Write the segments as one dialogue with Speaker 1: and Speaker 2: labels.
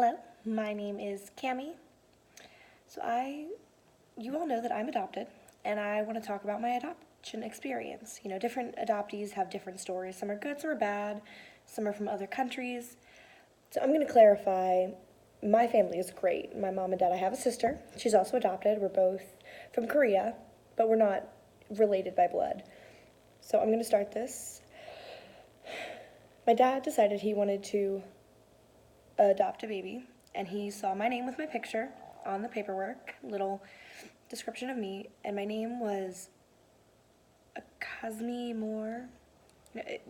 Speaker 1: Hello, my name is Cami. You all know that I'm adopted, and I want to talk about my adoption experience. Different adoptees have different stories. Some are good, some are bad, some are from other countries. So I'm going to clarify, my family is great. My mom and dad, I have a sister. She's also adopted. We're both from Korea, but we're not related by blood. So I'm going to start this. My dad decided he wanted to adopt a baby, and he saw my name with my picture on the paperwork, little description of me, and my name was Kazmi Moore.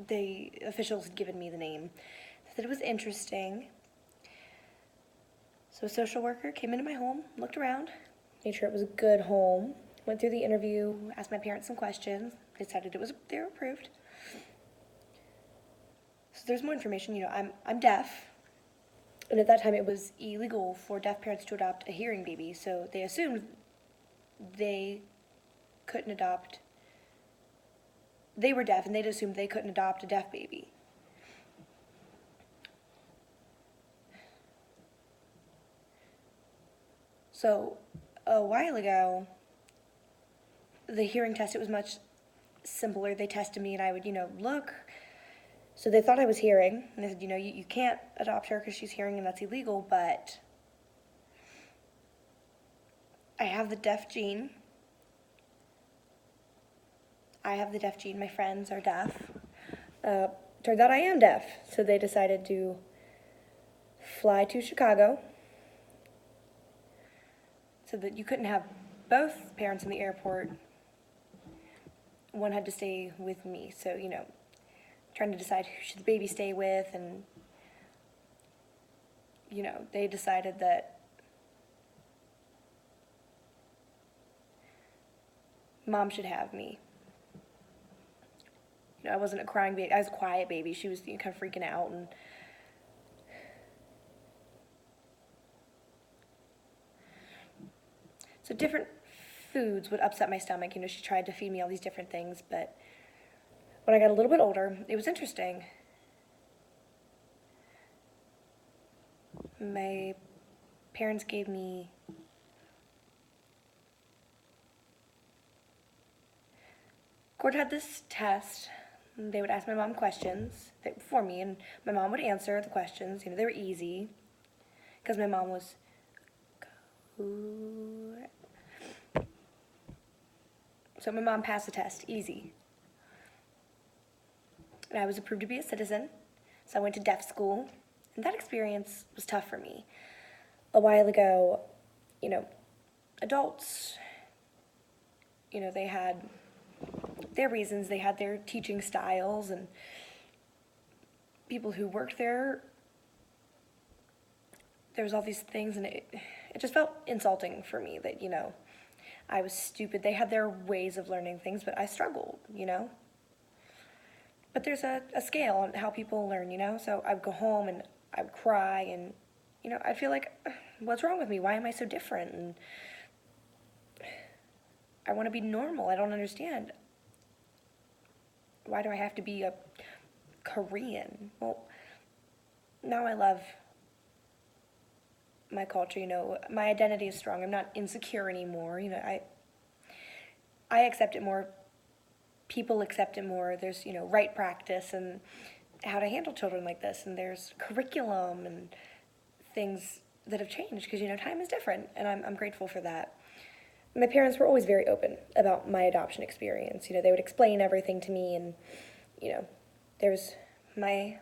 Speaker 1: The officials had given me the name. They said it was interesting. So a social worker came into my home, looked around, made sure it was a good home, went through the interview, asked my parents some questions, decided they were approved. So there's more information. I'm deaf. And at that time, it was illegal for deaf parents to adopt a hearing baby, so they assumed they couldn't adopt. They were deaf, and they'd assumed they couldn't adopt a deaf baby. So a while ago, the hearing test, it was much simpler. They tested me, and I would, look. So they thought I was hearing, and they said, you can't adopt her because she's hearing and that's illegal, but I have the deaf gene. My friends are deaf. Turns out I am deaf, so they decided to fly to Chicago so that you couldn't have both parents in the airport. One had to stay with me, so, trying to decide who should the baby stay with, and they decided that mom should have me. I wasn't a crying baby. I was a quiet baby. She was kind of freaking out, and so different foods would upset my stomach. She tried to feed me all these different things, but when I got a little bit older, it was interesting. My parents gave me Gord had this test. They would ask my mom questions for me, and my mom would answer the questions. They were easy because my mom was so my mom passed the test, easy. And I was approved to be a citizen, so I went to deaf school, and that experience was tough for me. A while ago, adults, they had their reasons, they had their teaching styles, and people who worked there was all these things, and it just felt insulting for me that, I was stupid. They had their ways of learning things, but I struggled, But there's a scale on how people learn, So I would go home and I would cry, and, I'd feel like, what's wrong with me? Why am I so different? And I want to be normal. I don't understand. Why do I have to be a Korean? Well, now I love my culture, My identity is strong. I'm not insecure anymore. I accept it more. People accept it more. There's, right practice and how to handle children like this. And there's curriculum and things that have changed because, time is different. And I'm grateful for that. My parents were always very open about my adoption experience. They would explain everything to me, and, there was my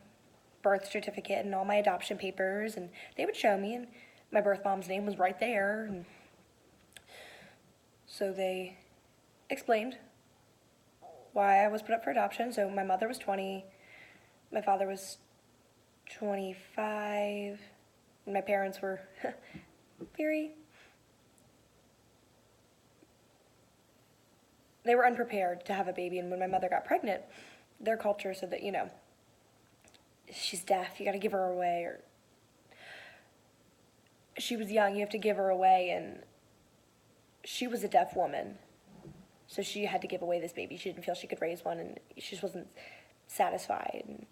Speaker 1: birth certificate and all my adoption papers, and they would show me, and my birth mom's name was right there. And so they explained why I was put up for adoption. So my mother was 20, my father was 25, and my parents were they were unprepared to have a baby. And when my mother got pregnant, their culture said that, she's deaf, you got to give her away, or she was young, you have to give her away, and she was a deaf woman, so she had to give away this baby. She didn't feel she could raise one, and she just wasn't satisfied.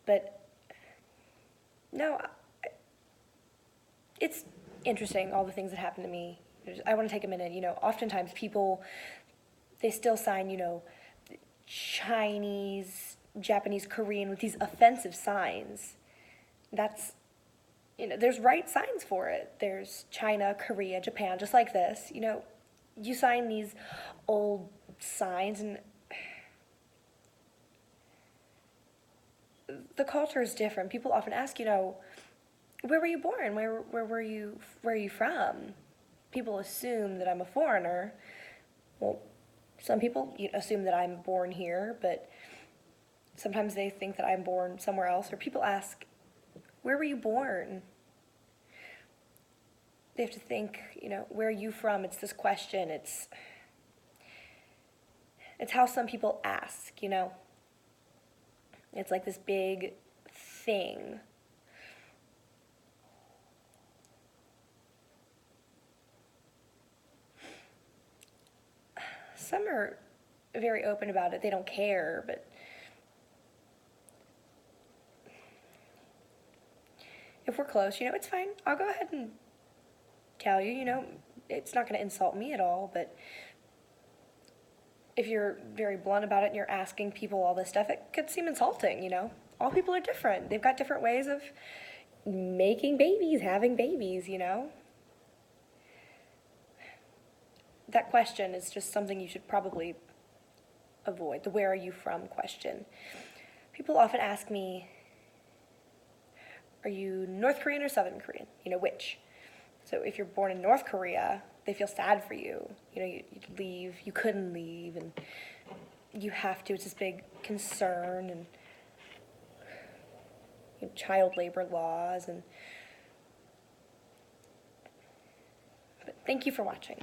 Speaker 1: But no, it's interesting, all the things that happen to me. I want to take a minute. Oftentimes people, they still sign, Chinese, Japanese, Korean with these offensive signs. That's, there's right signs for it. There's China, Korea, Japan, just like this. You sign these old signs, and the culture is different. People often ask, where were you born? Where are you from? People assume that I'm a foreigner. Well, some people assume that I'm born here, but sometimes they think that I'm born somewhere else. Or people ask, where were you born? They have to think, where are you from? It's this question. It's how some people ask. It's like this big thing. Some are very open about it. They don't care, but if we're close, it's fine. I'll go ahead and tell you, it's not going to insult me at all, but if you're very blunt about it and you're asking people all this stuff, it could seem insulting. All people are different. They've got different ways of making babies, having babies. That question is just something you should probably avoid, the where are you from question. People often ask me, are you North Korean or Southern Korean? Which? So if you're born in North Korea, they feel sad for you. You'd leave, you couldn't leave, and you have to. It's this big concern, and child labor laws. But thank you for watching.